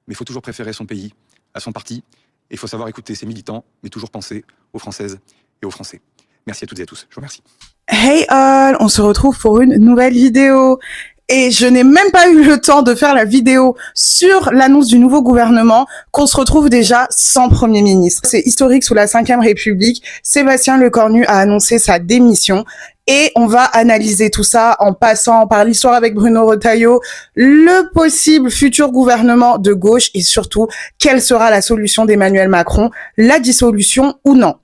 mais il faut toujours préférer son pays à son parti. Et il faut savoir écouter ses militants, mais toujours penser aux Françaises et aux Français. Merci à toutes et à tous. Je vous remercie. Hey all, on se retrouve pour une nouvelle vidéo. Et je n'ai même pas eu le temps de faire la vidéo sur l'annonce du nouveau gouvernement qu'on se retrouve déjà sans Premier ministre. C'est historique sous la Ve République. Sébastien Lecornu a annoncé sa démission. Et on va analyser tout ça en passant par l'histoire avec Bruno Retailleau, le possible futur gouvernement de gauche et surtout, quelle sera la solution d'Emmanuel Macron, la dissolution ou non.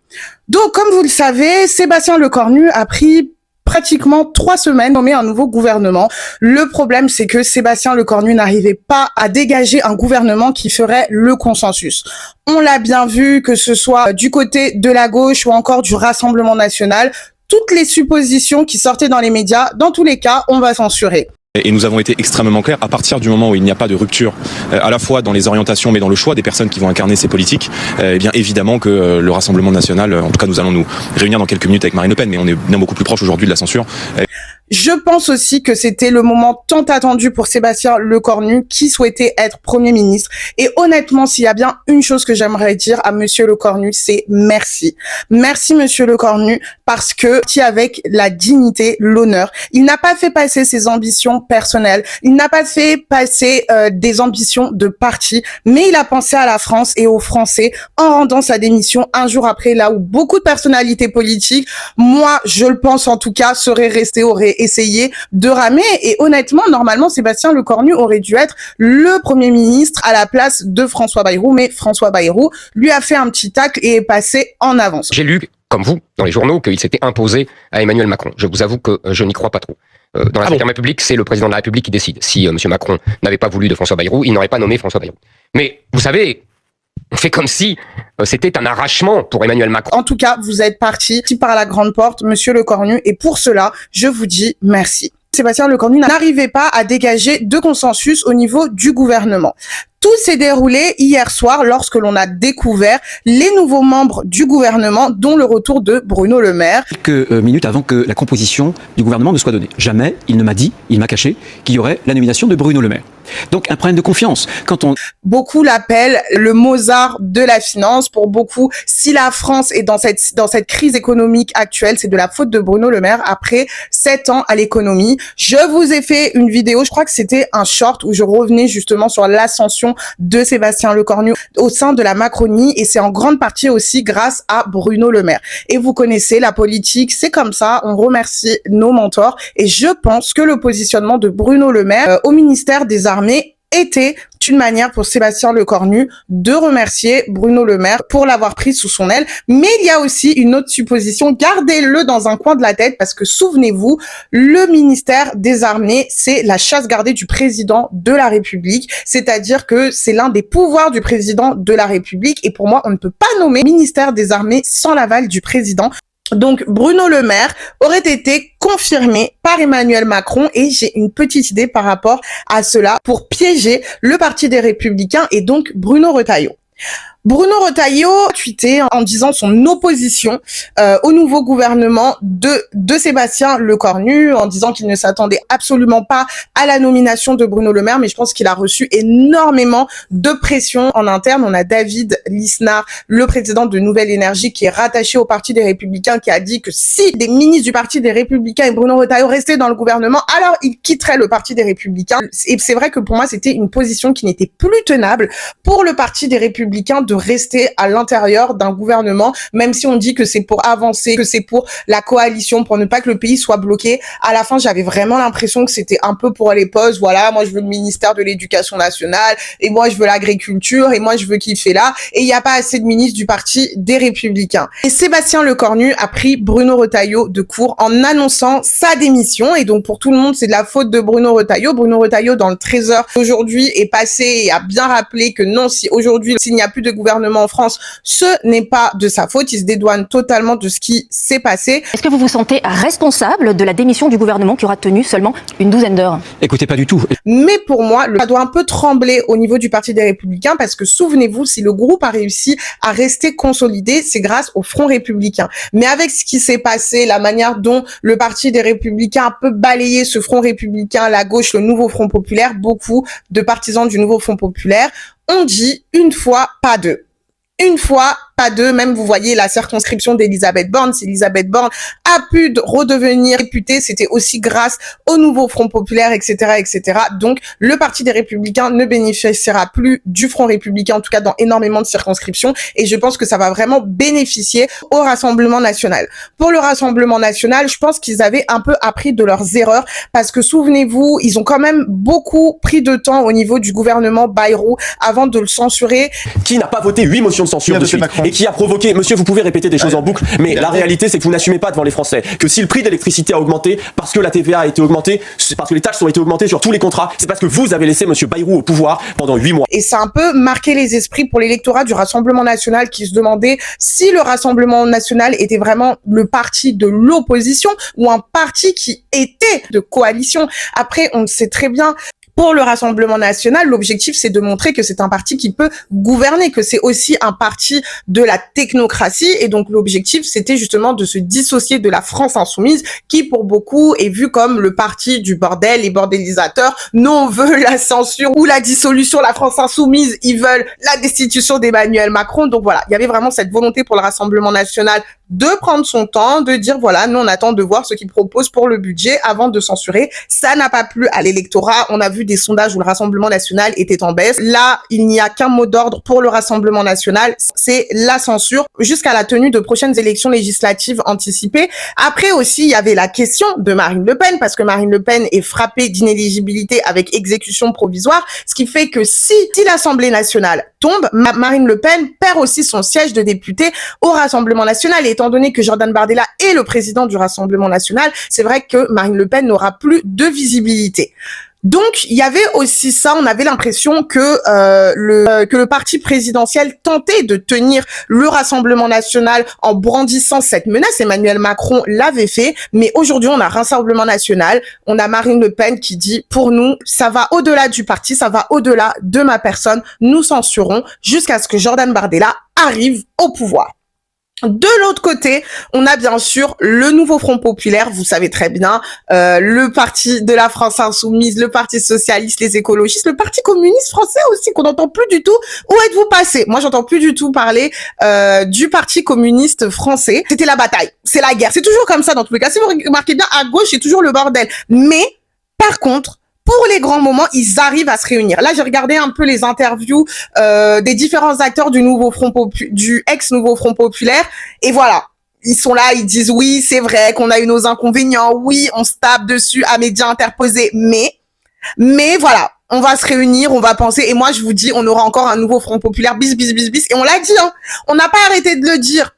Donc, comme vous le savez, Sébastien Lecornu a pris pratiquement 3 semaines nommer un nouveau gouvernement. Le problème, c'est que Sébastien Lecornu n'arrivait pas à dégager un gouvernement qui ferait le consensus. On l'a bien vu, que ce soit du côté de la gauche ou encore du Rassemblement national, toutes les suppositions qui sortaient dans les médias, dans tous les cas, on va censurer. Et nous avons été extrêmement clairs, à partir du moment où il n'y a pas de rupture, à la fois dans les orientations mais dans le choix des personnes qui vont incarner ces politiques, eh bien évidemment que le Rassemblement national, en tout cas nous allons nous réunir dans quelques minutes avec Marine Le Pen, mais on est bien beaucoup plus proche aujourd'hui de la censure. Je pense aussi que c'était le moment tant attendu pour Sébastien Lecornu qui souhaitait être Premier ministre. Et honnêtement, s'il y a bien une chose que j'aimerais dire à Monsieur Lecornu, c'est merci. Merci Monsieur Lecornu parce que avec la dignité, l'honneur, il n'a pas fait passer ses ambitions personnelles, il n'a pas fait passer des ambitions de parti, mais il a pensé à la France et aux Français en rendant sa démission un jour après, là où beaucoup de personnalités politiques, moi je le pense en tout cas, auraient essayé de ramer. Et honnêtement, normalement, Sébastien Lecornu aurait dû être le Premier ministre à la place de François Bayrou, mais François Bayrou lui a fait un petit tacle et est passé en avance. J'ai lu, comme vous, dans les journaux, qu'il s'était imposé à Emmanuel Macron. Je vous avoue que je n'y crois pas trop. Dans la Ve République, c'est le président de la République qui décide. Si M. Macron n'avait pas voulu de François Bayrou, il n'aurait pas nommé François Bayrou. Mais vous savez, on fait comme si c'était un arrachement pour Emmanuel Macron. En tout cas, vous êtes parti par la grande porte, Monsieur Lecornu, et pour cela, je vous dis merci. Sébastien Lecornu n'arrivait pas à dégager de consensus au niveau du gouvernement. Tout s'est déroulé hier soir lorsque l'on a découvert les nouveaux membres du gouvernement, dont le retour de Bruno Le Maire. Quelques minutes avant que la composition du gouvernement ne soit donnée. Jamais il ne m'a dit, il m'a caché, qu'il y aurait la nomination de Bruno Le Maire. Donc un problème de confiance. Beaucoup l'appellent le Mozart de la finance. Pour beaucoup, si la France est dans cette crise économique actuelle, c'est de la faute de Bruno Le Maire après 7 ans à l'économie. Je vous ai fait une vidéo, je crois que c'était un short où je revenais justement sur l'ascension de Sébastien Lecornu au sein de la Macronie, et c'est en grande partie aussi grâce à Bruno Le Maire. Et vous connaissez la politique, c'est comme ça, on remercie nos mentors, et je pense que le positionnement de Bruno Le Maire au ministère des Armées était une manière pour Sébastien Lecornu de remercier Bruno Le Maire pour l'avoir pris sous son aile. Mais il y a aussi une autre supposition, gardez-le dans un coin de la tête, parce que souvenez-vous, le ministère des Armées, c'est la chasse gardée du président de la République, c'est-à-dire que c'est l'un des pouvoirs du président de la République, et pour moi, on ne peut pas nommer ministère des Armées sans l'aval du président. Donc Bruno Le Maire aurait été confirmé par Emmanuel Macron, et j'ai une petite idée par rapport à cela pour piéger le Parti des Républicains et donc Bruno Retailleau. Bruno Retailleau a tweeté en disant son opposition au nouveau gouvernement de Sébastien Lecornu, en disant qu'il ne s'attendait absolument pas à la nomination de Bruno Le Maire, mais je pense qu'il a reçu énormément de pression en interne. On a David Lisnard, le président de Nouvelle Énergie, qui est rattaché au Parti des Républicains, qui a dit que si des ministres du Parti des Républicains et Bruno Retailleau restaient dans le gouvernement, alors il quitterait le Parti des Républicains. Et c'est vrai que pour moi, c'était une position qui n'était plus tenable pour le Parti des Républicains de rester à l'intérieur d'un gouvernement, même si on dit que c'est pour avancer, que c'est pour la coalition, pour ne pas que le pays soit bloqué. À la fin, j'avais vraiment l'impression que c'était un peu pour les postes. Voilà, moi je veux le ministère de l'Éducation nationale, et moi je veux l'agriculture, et moi je veux kiffer là. Et il n'y a pas assez de ministres du Parti des Républicains. Et Sébastien Lecornu a pris Bruno Retailleau de court en annonçant sa démission. Et donc pour tout le monde, c'est de la faute de Bruno Retailleau. Bruno Retailleau, dans le Trésor aujourd'hui, est passé et a bien rappelé que non, si aujourd'hui, s'il n'y a plus de gouvernement en France, ce n'est pas de sa faute. Il se dédouane totalement de ce qui s'est passé. Est-ce que vous vous sentez responsable de la démission du gouvernement qui aura tenu seulement une douzaine d'heures? Écoutez, pas du tout. Mais pour moi, ça doit un peu trembler au niveau du Parti des Républicains, parce que souvenez-vous, si le groupe a réussi à rester consolidé, c'est grâce au Front républicain. Mais avec ce qui s'est passé, la manière dont le Parti des Républicains a peu balayé ce Front républicain, la gauche, le nouveau Front populaire, beaucoup de partisans du nouveau Front populaire on dit une fois, pas deux. Une fois, pas deux, même vous voyez la circonscription d'Elisabeth Borne, si Elisabeth Borne a pu redevenir députée, c'était aussi grâce au nouveau Front populaire, etc., etc. Donc, le Parti des Républicains ne bénéficiera plus du Front républicain, en tout cas dans énormément de circonscriptions, et je pense que ça va vraiment bénéficier au Rassemblement national. Pour le Rassemblement national, je pense qu'ils avaient un peu appris de leurs erreurs, parce que souvenez-vous, ils ont quand même beaucoup pris de temps au niveau du gouvernement Bayrou avant de le censurer. Qui n'a pas voté 8 motions de censure de suite et qui a provoqué, monsieur, vous pouvez répéter des choses en boucle, mais la réalité c'est que vous n'assumez pas devant les Français que si le prix d'électricité a augmenté parce que la TVA a été augmentée, parce que les taxes ont été augmentées sur tous les contrats, c'est parce que vous avez laissé monsieur Bayrou au pouvoir pendant 8 mois. Et ça a un peu marqué les esprits pour l'électorat du Rassemblement national qui se demandait si le Rassemblement national était vraiment le parti de l'opposition ou un parti qui était de coalition. Après, on sait très bien. Pour le Rassemblement national, l'objectif, c'est de montrer que c'est un parti qui peut gouverner, que c'est aussi un parti de la technocratie. Et donc, l'objectif, c'était justement de se dissocier de la France insoumise, qui, pour beaucoup, est vue comme le parti du bordel, les bordélisateurs. Nous, on veut la censure ou la dissolution. La France insoumise, ils veulent la destitution d'Emmanuel Macron. Donc voilà, il y avait vraiment cette volonté pour le Rassemblement national de prendre son temps, de dire voilà, nous on attend de voir ce qu'ils proposent pour le budget avant de censurer. Ça n'a pas plu à l'électorat. On a vu des sondages où le Rassemblement national était en baisse. Là, il n'y a qu'un mot d'ordre pour le Rassemblement national, c'est la censure jusqu'à la tenue de prochaines élections législatives anticipées. Après aussi, il y avait la question de Marine Le Pen, parce que Marine Le Pen est frappée d'inéligibilité avec exécution provisoire, ce qui fait que si l'Assemblée nationale tombe, Marine Le Pen perd aussi son siège de députée au Rassemblement national. Et étant donné que Jordan Bardella est le président du Rassemblement national, c'est vrai que Marine Le Pen n'aura plus de visibilité. Donc, il y avait aussi ça, on avait l'impression que le parti présidentiel tentait de tenir le Rassemblement national en brandissant cette menace. Emmanuel Macron l'avait fait, mais aujourd'hui, on a Rassemblement national, on a Marine Le Pen qui dit, pour nous, ça va au-delà du parti, ça va au-delà de ma personne, nous censurons jusqu'à ce que Jordan Bardella arrive au pouvoir. De l'autre côté, on a bien sûr le nouveau Front populaire, vous savez très bien, le parti de la France insoumise, le parti socialiste, les écologistes, le parti communiste français aussi qu'on n'entend plus du tout. Où êtes-vous passé? Moi, j'entends plus du tout parler du parti communiste français. C'était la bataille, c'est la guerre. C'est toujours comme ça dans tous les cas. Si vous remarquez bien, à gauche, c'est toujours le bordel. Mais par contre, pour les grands moments, ils arrivent à se réunir. Là, j'ai regardé un peu les interviews des différents acteurs du nouveau du ex-nouveau Front populaire, et voilà. Ils sont là, ils disent oui, c'est vrai qu'on a eu nos inconvénients, oui, on se tape dessus à médias interposés, mais voilà, on va se réunir, on va penser, et moi je vous dis, on aura encore un nouveau Front populaire, bis, bis, bis, bis, et on l'a dit, hein, on n'a pas arrêté de le dire.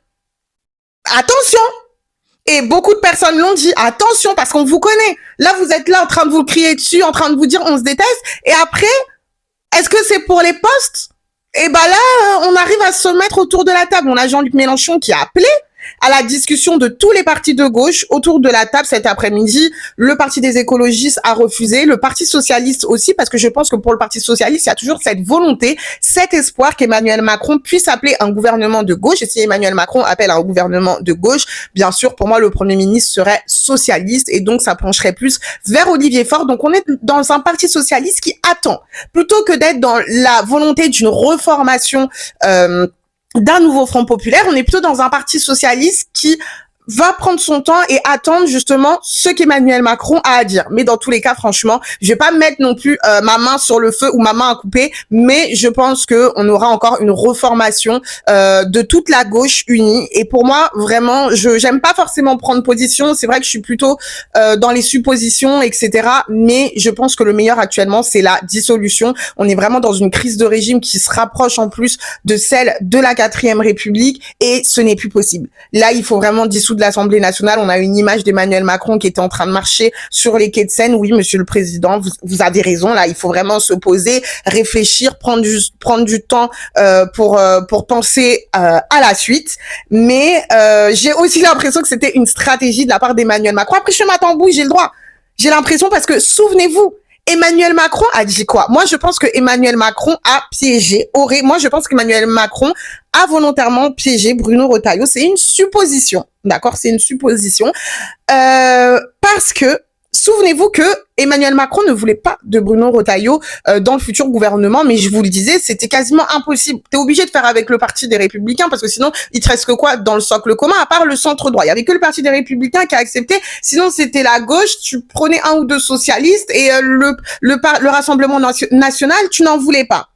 Attention! Et beaucoup de personnes l'ont dit, attention, parce qu'on vous connaît. Là, vous êtes là en train de vous crier dessus, en train de vous dire on se déteste. Et après, est-ce que c'est pour les postes? Et ben là, on arrive à se mettre autour de la table. On a Jean-Luc Mélenchon qui a appelé à la discussion de tous les partis de gauche autour de la table cet après-midi. Le Parti des écologistes a refusé, le Parti socialiste aussi, parce que je pense que pour le Parti socialiste, il y a toujours cette volonté, cet espoir qu'Emmanuel Macron puisse appeler un gouvernement de gauche. Et si Emmanuel Macron appelle un gouvernement de gauche, bien sûr, pour moi, le Premier ministre serait socialiste et donc ça pencherait plus vers Olivier Faure. Donc on est dans un Parti socialiste qui attend, plutôt que d'être dans la volonté d'une reformation d'un nouveau Front populaire, on est plutôt dans un parti socialiste qui va prendre son temps et attendre justement ce qu'Emmanuel Macron a à dire. Mais dans tous les cas, franchement, je vais pas mettre non plus ma main sur le feu ou ma main à couper, mais je pense que on aura encore une reformation de toute la gauche unie. Et pour moi, vraiment, j'aime pas forcément prendre position. C'est vrai que je suis plutôt dans les suppositions, etc. Mais je pense que le meilleur actuellement, c'est la dissolution. On est vraiment dans une crise de régime qui se rapproche en plus de celle de la 4e République et ce n'est plus possible. Là, il faut vraiment dissoudre l'Assemblée nationale. On a une image d'Emmanuel Macron qui était en train de marcher sur les quais de Seine. Oui, monsieur le président, vous avez raison. Là, il faut vraiment se poser, réfléchir, prendre du temps pour penser à la suite. Mais j'ai aussi l'impression que c'était une stratégie de la part d'Emmanuel Macron. Après, je m'attends bouille, j'ai le droit. J'ai l'impression parce que, souvenez-vous, Emmanuel Macron a dit quoi? Moi, je pense que Emmanuel Macron a piégé, moi, je pense qu'Emmanuel Macron a volontairement piégé Bruno Retailleau. C'est une supposition, d'accord? C'est une supposition. Parce que souvenez-vous que Emmanuel Macron ne voulait pas de Bruno Retailleau dans le futur gouvernement, mais je vous le disais, c'était quasiment impossible. T'es obligé de faire avec le Parti des Républicains, parce que sinon, il te reste que quoi dans le socle commun, à part le centre droit. Il y avait que le Parti des Républicains qui a accepté, sinon c'était la gauche, tu prenais un ou deux socialistes, et le Rassemblement national, tu n'en voulais pas.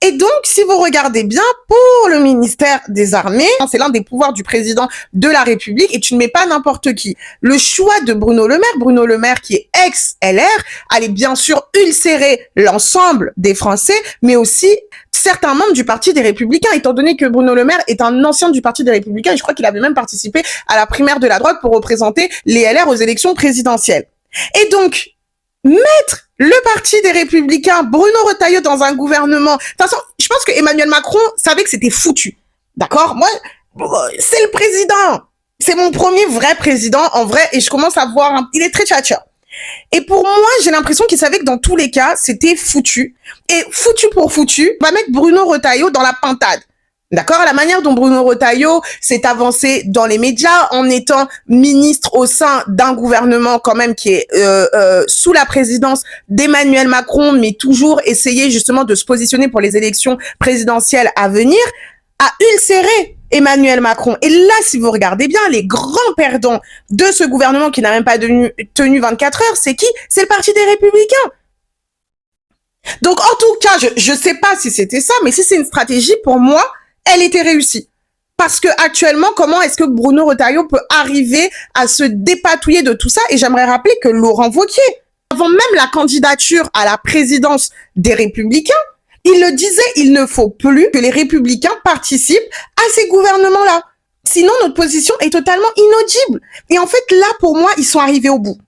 Et donc, si vous regardez bien, pour le ministère des Armées, c'est l'un des pouvoirs du président de la République et tu ne mets pas n'importe qui. Le choix de Bruno Le Maire qui est ex-LR, allait bien sûr ulcérer l'ensemble des Français, mais aussi certains membres du Parti des Républicains, étant donné que Bruno Le Maire est un ancien du Parti des Républicains et je crois qu'il avait même participé à la primaire de la droite pour représenter les LR aux élections présidentielles. Et donc, mettre le Parti des Républicains, Bruno Retailleau dans un gouvernement. De toute façon, je pense que Emmanuel Macron savait que c'était foutu. D'accord? Moi, c'est le président. C'est mon premier vrai président, en vrai, et je commence à voir il est très tchatcha. Et pour moi, j'ai l'impression qu'il savait que dans tous les cas, c'était foutu. Et foutu pour foutu, on va mettre Bruno Retailleau dans la pintade. D'accord, la manière dont Bruno Retailleau s'est avancé dans les médias en étant ministre au sein d'un gouvernement quand même qui est sous la présidence d'Emmanuel Macron, mais toujours essayer justement de se positionner pour les élections présidentielles à venir, a ulcéré Emmanuel Macron. Et là, si vous regardez bien, les grands perdants de ce gouvernement qui n'a même pas tenu 24 heures, c'est qui? C'est le Parti des Républicains. Donc en tout cas, je sais pas si c'était ça, mais si c'est une stratégie, pour moi, elle était réussie. Parce que actuellement, comment est-ce que Bruno Retailleau peut arriver à se dépatouiller de tout ça? Et j'aimerais rappeler que Laurent Wauquiez, avant même la candidature à la présidence des Républicains, il le disait, il ne faut plus que les Républicains participent à ces gouvernements-là. Sinon, notre position est totalement inaudible. Et en fait, là, pour moi, ils sont arrivés au bout.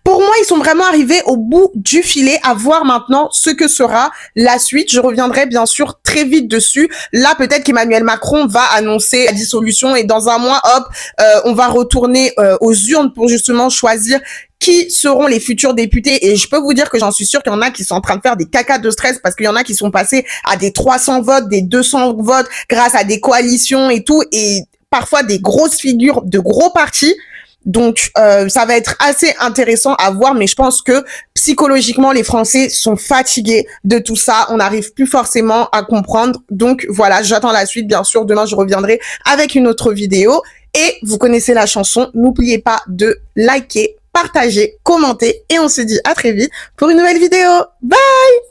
Pour moi, ils sont vraiment arrivés au bout du filet, à voir maintenant ce que sera la suite. Je reviendrai bien sûr très vite dessus. Là, peut-être qu'Emmanuel Macron va annoncer la dissolution et dans un mois, hop, on va retourner aux urnes pour justement choisir qui seront les futurs députés. Et je peux vous dire que j'en suis sûre qu'il y en a qui sont en train de faire des cacas de stress parce qu'il y en a qui sont passés à des 300 votes, des 200 votes grâce à des coalitions et tout, et parfois des grosses figures de gros partis. Donc, ça va être assez intéressant à voir, mais je pense que psychologiquement, les Français sont fatigués de tout ça. On n'arrive plus forcément à comprendre. Donc, voilà, j'attends la suite. Bien sûr, demain, je reviendrai avec une autre vidéo. Et vous connaissez la chanson. N'oubliez pas de liker, partager, commenter. Et on se dit à très vite pour une nouvelle vidéo. Bye!